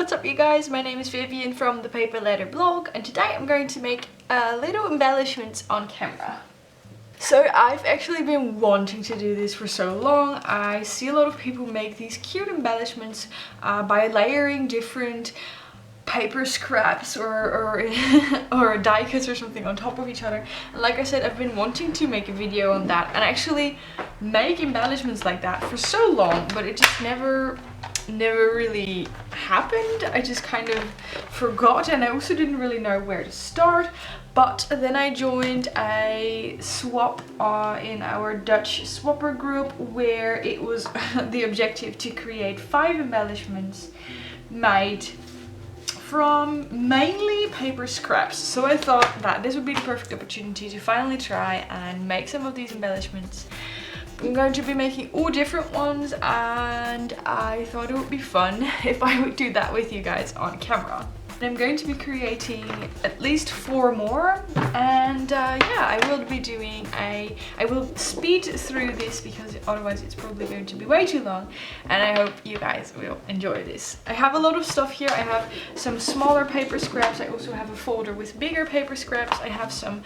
what's up you guys? My name is Vivian from ThePaperLetterBlog, and today I'm going to make little embellishments on camera. So I've actually been wanting to do this for so long. I see a lot of people make these cute embellishments by layering different paper scraps or die cuts or something on top of each other. And like I said, I've been wanting to make a video on that and actually make embellishments like that for so long, but it just never really happened. I just kind of forgot, and I also didn't really know where to start. But then I joined a swap in our Dutch swapper group, where it was the objective to create 5 embellishments made from mainly paper scraps. So I thought that this would be the perfect opportunity to finally try and make some of these embellishments. I'm going to be making all different ones, and I thought it would be fun if I would do that with you guys on camera. And I'm going to be creating at least 4 more, and yeah, I will speed through this because otherwise it's probably going to be way too long, and I hope you guys will enjoy this. I have a lot of stuff here. I have some smaller paper scraps. I also have a folder with bigger paper scraps. I have some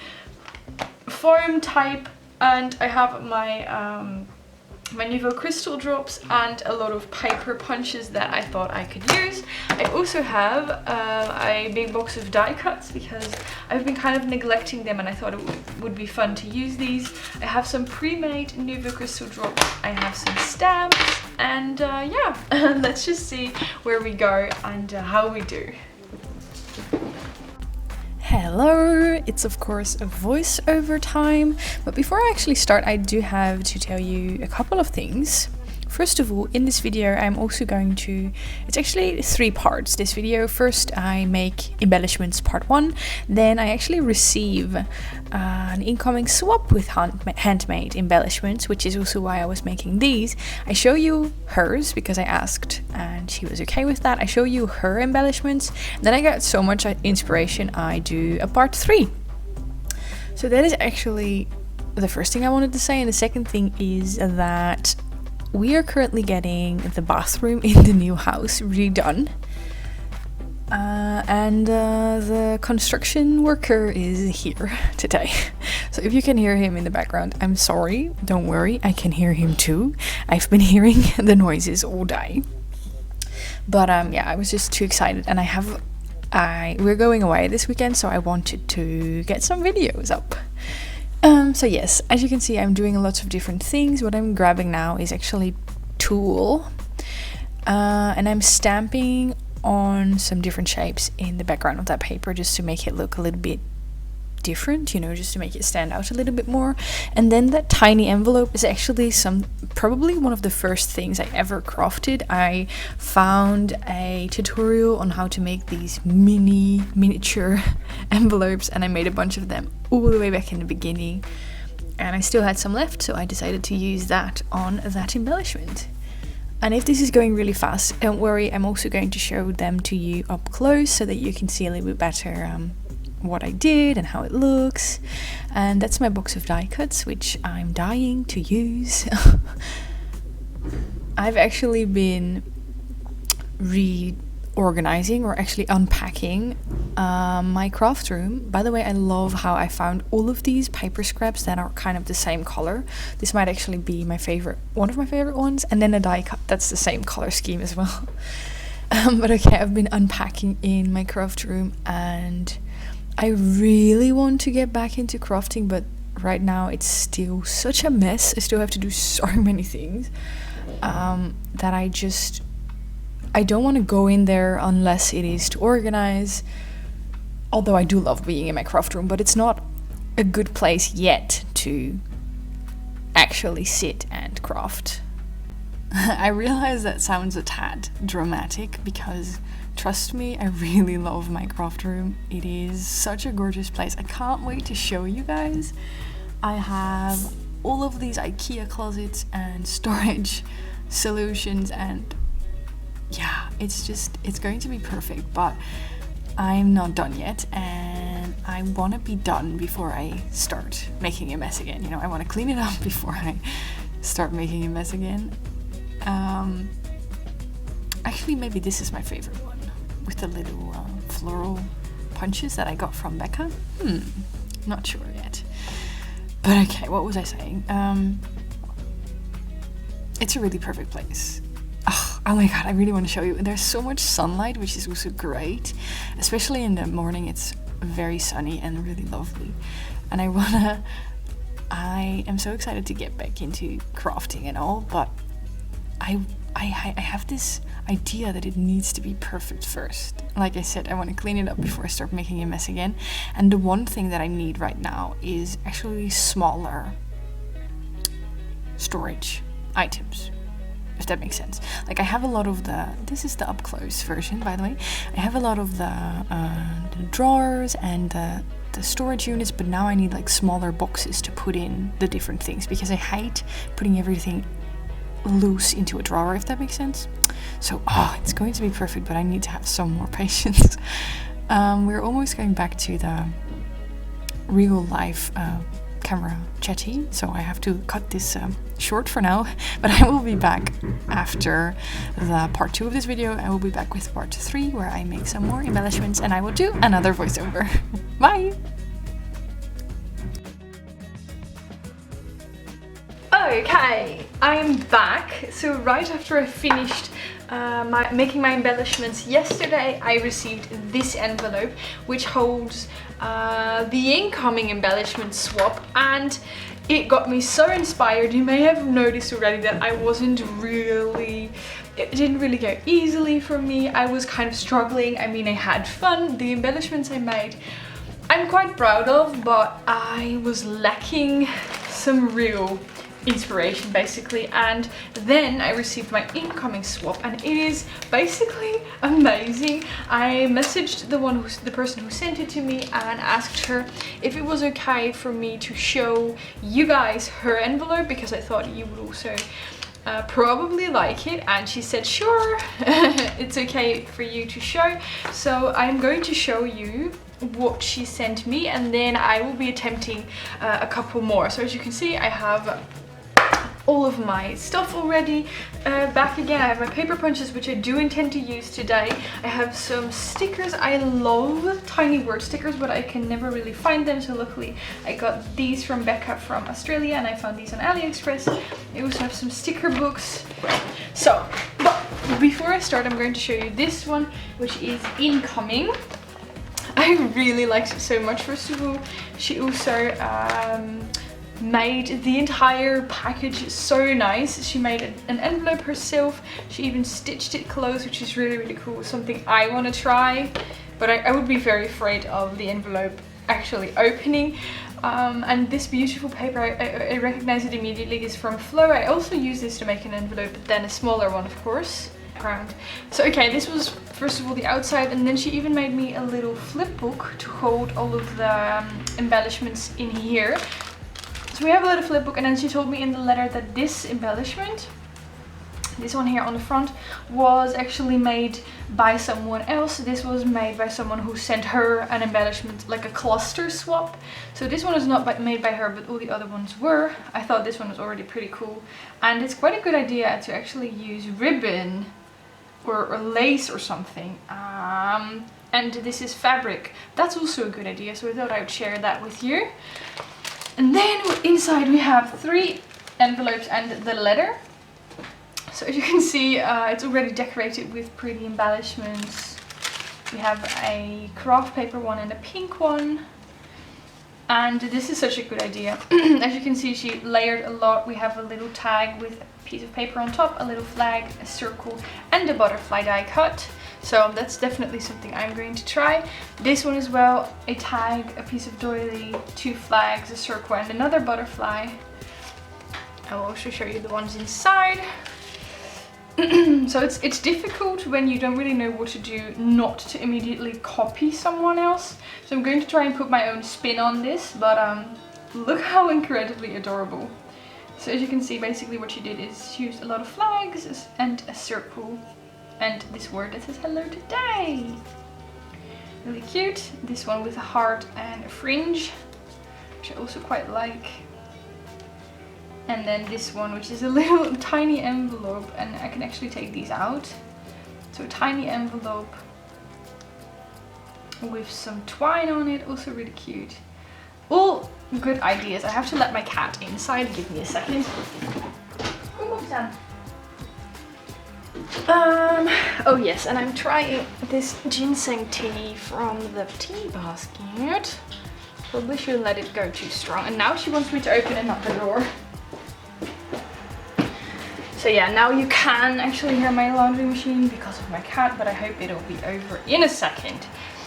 foam type, and I have my my Nouveau crystal drops and a lot of paper punches that I thought I could use. I also have a big box of die cuts because I've been kind of neglecting them, and I thought it would be fun to use these. I have some pre-made Nouveau crystal drops. I have some stamps, and yeah, let's just see where we go and how we do. Hello, it's of course a voiceover time, but before I actually start, I do have to tell you a couple of things. First of all, in this video I'm also going to, it's actually 3 parts, this video. First I make embellishments part 1, then I actually receive an incoming swap with handmade embellishments, which is also why I was making these. I show you hers because I asked and she was okay with that. I show you her embellishments, then I got so much inspiration I do a part 3. So that is actually the first thing I wanted to say, and the second thing is that we are currently getting the bathroom in the new house redone, and the construction worker is here today. So if you can hear him in the background, I'm sorry, don't worry, I can hear him too. I've been hearing the noises all day. But yeah, I was just too excited, and we're going away this weekend, so I wanted to get some videos up. So yes, as you can see, I'm doing lots of different things. What I'm grabbing now is actually tulle, and I'm stamping on some different shapes in the background of that paper just to make it look a little bit different, you know, just to make it stand out a little bit more. And then that tiny envelope is actually probably one of the first things I ever crafted. I found a tutorial on how to make these miniature envelopes, and I made a bunch of them all the way back in the beginning, and I still had some left, so I decided to use that on that embellishment. And if this is going really fast, don't worry, I'm also going to show them to you up close so that you can see a little bit better what I did and how it looks. And that's my box of die cuts, which I'm dying to use. I've actually been reorganizing, or actually unpacking, my craft room. By the way, I love how I found all of these paper scraps that are kind of the same color. This might actually be one of my favorite ones, and then a die cut that's the same color scheme as well. But okay, I've been unpacking in my craft room, and I really want to get back into crafting, but right now it's still such a mess. I still have to do so many things that I don't want to go in there unless it is to organize. Although I do love being in my craft room, but it's not a good place yet to actually sit and craft. I realize that sounds a tad dramatic because, trust me, I really love my craft room. It is such a gorgeous place. I can't wait to show you guys. I have all of these IKEA closets and storage solutions, and yeah, it's going to be perfect, but I'm not done yet, and I want to be done before I start making a mess again. You know, I want to clean it up before I start making a mess again. Actually, maybe this is my favorite one. with the little floral punches that I got from Becca. Not sure yet. But okay, what was I saying? It's a really perfect place. Oh my god, I really want to show you. There's so much sunlight, which is also great. Especially in the morning, it's very sunny and really lovely. And I am so excited to get back into crafting and all, but I have this idea that it needs to be perfect first. Like I said, I want to clean it up before I start making a mess again. And the one thing that I need right now is actually smaller storage items, if that makes sense. Like I have a lot of this is the up close version, by the way. I have a lot of the drawers and the storage units, but now I need like smaller boxes to put in the different things, because I hate putting everything loose into a drawer, if that makes sense. So it's going to be perfect, but I need to have some more patience. We're almost going back to the real life camera chatty, so I have to cut this short for now, but I will be back after the part 2 of this video. I will be back with part 3 where I make some more embellishments and I will do another voiceover. Bye! Okay, I'm back. So right after I finished making my embellishments yesterday, I received this envelope which holds the incoming embellishment swap, and it got me so inspired. You may have noticed already that it didn't really go easily for me. I was kind of struggling. I mean, I had fun. The embellishments I made, I'm quite proud of, but I was lacking some real inspiration basically. And then I received my incoming swap and it is basically amazing. I messaged the person who sent it to me and asked her if it was okay for me to show you guys her envelope, because I thought you would also probably like it, and she said sure. It's okay for you to show. So I'm going to show you what she sent me, and then I will be attempting a couple more. So as you can see, I have all of my stuff already back again. I have my paper punches, which I do intend to use today. I have some stickers. I love tiny word stickers, but I can never really find them, so luckily I got these from Becca from Australia, and I found these on AliExpress. I also have some sticker books. So, but before I start, I'm going to show you this one, which is incoming. I really liked it so much. First of all, she also made the entire package so nice. She made an envelope herself. She even stitched it closed, which is really, really cool. Something I want to try, but I would be very afraid of the envelope actually opening. And this beautiful paper, I recognize it immediately, is from Flow. I also use this to make an envelope, but then a smaller one, of course. So okay, this was first of all the outside, and then she even made me a little flip book to hold all of the embellishments in here. So we have a little flip book, and then she told me in the letter that this embellishment, this one here on the front, was actually made by someone else. This was made by someone who sent her an embellishment, like a cluster swap. So this one is not made by her, but all the other ones were. I thought this one was already pretty cool, and it's quite a good idea to actually use ribbon or lace or something. And this is fabric. That's also a good idea, so I thought I would share that with you. And then inside we have 3 envelopes and the letter. So as you can see, it's already decorated with pretty embellishments. We have a craft paper one and a pink one. And this is such a good idea. As you can see, she layered a lot. We have a little tag with a piece of paper on top, a little flag, a circle, and a butterfly die cut. So that's definitely something I'm going to try. This one as well, a tag, a piece of doily, 2 flags, a circle, and another butterfly. I will also show you the ones inside. So it's difficult when you don't really know what to do not to immediately copy someone else. So I'm going to try and put my own spin on this, but look how incredibly adorable. So as you can see, basically what she did is she used a lot of flags and a circle and this word that says hello today. Really cute. This one with a heart and a fringe, which I also quite like. And then this one, which is a little tiny envelope, and I can actually take these out. So a tiny envelope with some twine on it, also really cute. All good ideas. I have to let my cat inside, give me a second. Oh yes, and I'm trying this ginseng tea from the tea basket. Probably shouldn't let it go too strong. And now she wants me to open another door. So yeah, now you can actually hear my laundry machine because of my cat, but I hope it'll be over in a second.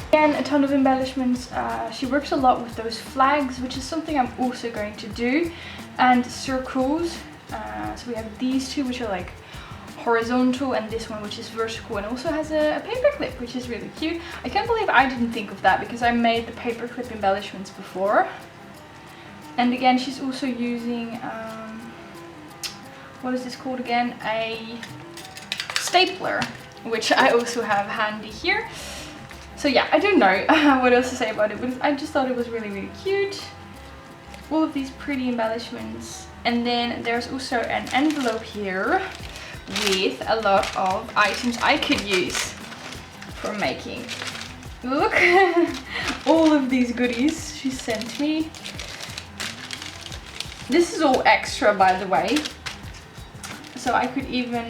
Again, a ton of embellishments. She works a lot with those flags, which is something I'm also going to do. And circles. So we have these two, which are like horizontal, and this one which is vertical, and also has a paper clip, which is really cute. I can't believe I didn't think of that because I made the paper clip embellishments before. And again, she's also using what is this called again? A stapler, which I also have handy here. So yeah, I don't know what else to say about it, but I just thought it was really cute. All of these pretty embellishments. And then there's also an envelope here with a lot of items I could use for making. Look, all of these goodies she sent me. This is all extra, by the way. So I could even,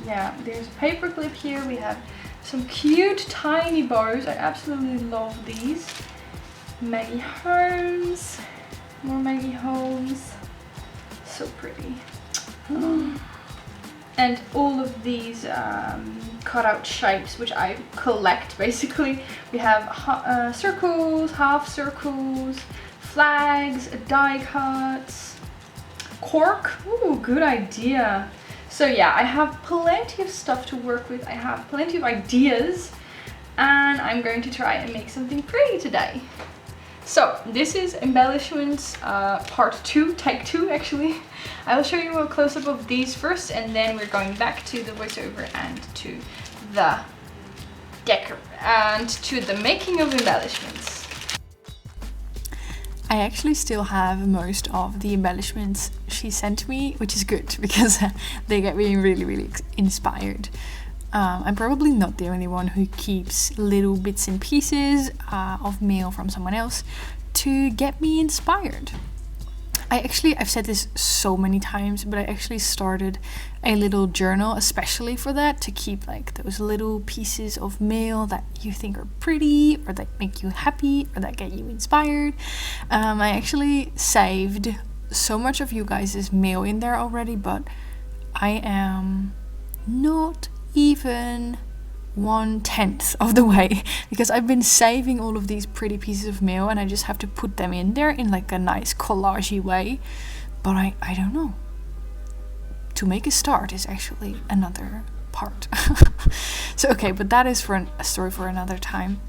yeah, there's a paper clip here. We have some cute tiny bows. I absolutely love these. Maggie Holmes, more Maggie Holmes. So pretty. And all of these cutout shapes, which I collect basically. We have circles, half circles, flags, die cuts, cork. Ooh, good idea. So yeah, I have plenty of stuff to work with. I have plenty of ideas, and I'm going to try and make something pretty today. So this is embellishments part 2, take 2 actually. I will show you a close-up of these first, and then we're going back to the voiceover and to the decor and to the making of embellishments. I actually still have most of the embellishments she sent me, which is good because they get me really inspired. I'm probably not the only one who keeps little bits and pieces of mail from someone else to get me inspired. I've said this so many times, but I actually started a little journal especially for that, to keep like those little pieces of mail that you think are pretty or that make you happy or that get you inspired. I actually saved so much of you guys' mail in there already, but I am not even 1/10 of the way because I've been saving all of these pretty pieces of mail, and I just have to put them in there in like a nice collagey way. But I don't know. To make a start is actually another part. So okay, but that is for a story for another time.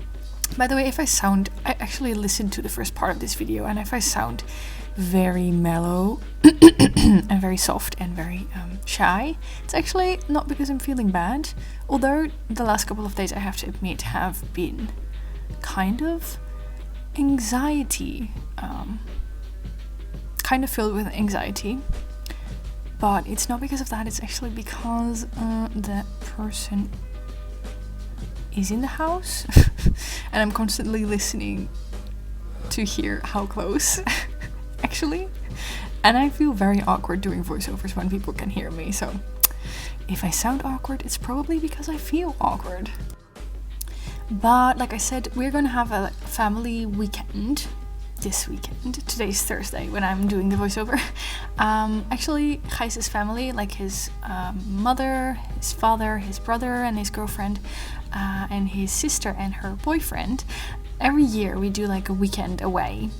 By the way, I actually listened to the first part of this video, and if I sound very mellow and very soft and very shy, it's actually not because I'm feeling bad, although the last couple of days, I have to admit, have been kind of anxiety, kind of filled with anxiety. But it's not because of that, it's actually because the person is in the house and I'm constantly listening to hear how close actually, and I feel very awkward doing voiceovers when people can hear me. So if I sound awkward, it's probably because I feel awkward. But like I said, we're gonna have a family weekend this weekend. Today's Thursday when I'm doing the voiceover. Actually, Gijs's family, like his mother, his father, his brother and his girlfriend, and his sister and her boyfriend, every year we do like a weekend away.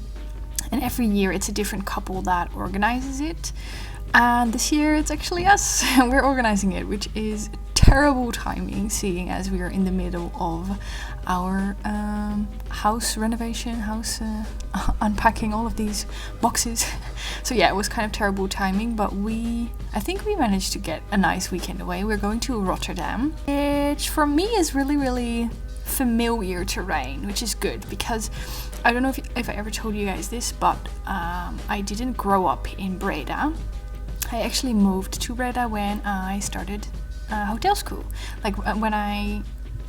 And every year it's a different couple that organizes it. And this year it's actually us. We're organizing it, which is terrible timing, seeing as we are in the middle of our house renovation, unpacking all of these boxes. So yeah, it was kind of terrible timing, but I think we managed to get a nice weekend away. We're going to Rotterdam, which for me is really familiar terrain, which is good because I don't know if I ever told you guys this, but I didn't grow up in Breda. I actually moved to Breda when I started hotel school. Like when I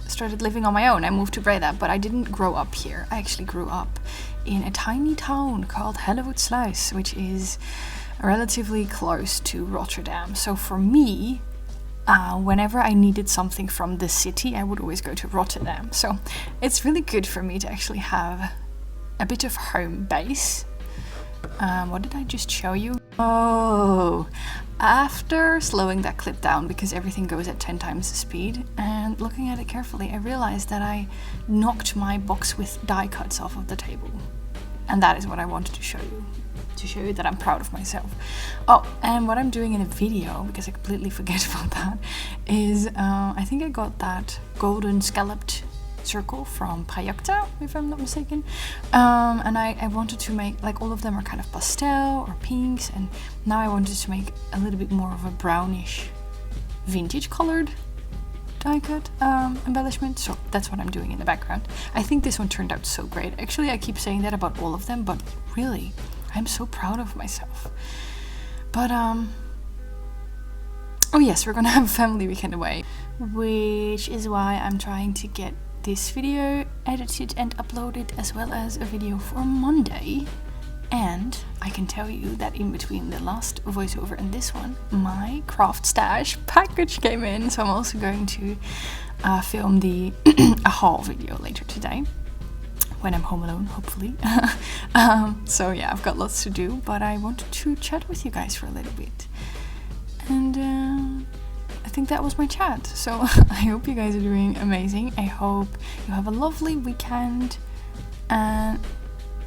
started living on my own. I moved to Breda, but I didn't grow up here. I actually grew up in a tiny town called Hellevoetsluis, which is relatively close to Rotterdam. So for me, whenever I needed something from the city, I would always go to Rotterdam. So it's really good for me to actually have a bit of home base. What did I just show you? Oh, after slowing that clip down because everything goes at 10 times the speed and looking at it carefully, I realized that I knocked my box with die cuts off of the table. And that is what I wanted to show you that I'm proud of myself. Oh, and what I'm doing in a video, because I completely forget about that, is I think I got that golden scalloped circle from Projekta, if I'm not mistaken, and I wanted to make, like, all of them are kind of pastel or pinks, and now I wanted to make a little bit more of a brownish vintage colored die cut embellishment. So that's what I'm doing in the background. I think this one turned out so great. Actually, I keep saying that about all of them, but really I'm so proud of myself. But oh yes, we're gonna have a family weekend away, which is why I'm trying to get this video edited and uploaded, as well as a video for Monday. And I can tell you that in between the last voiceover and this one, my CraftStash package came in, so I'm also going to film a haul video later today when I'm home alone, hopefully. So yeah, I've got lots to do, but I wanted to chat with you guys for a little bit. And I think that was my chat. So I hope you guys are doing amazing. I hope you have a lovely weekend. And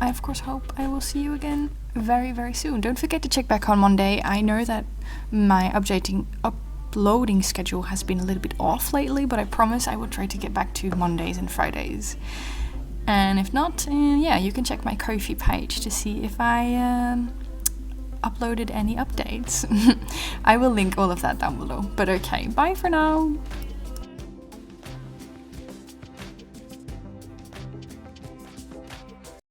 I of course hope I will see you again very, very soon. Don't forget to check back on Monday. I know that my uploading schedule has been a little bit off lately, but I promise I will try to get back to Mondays and Fridays. And if not, yeah, you can check my Ko-fi page to see if I uploaded any updates. I will link all of that down below. But okay, bye for now.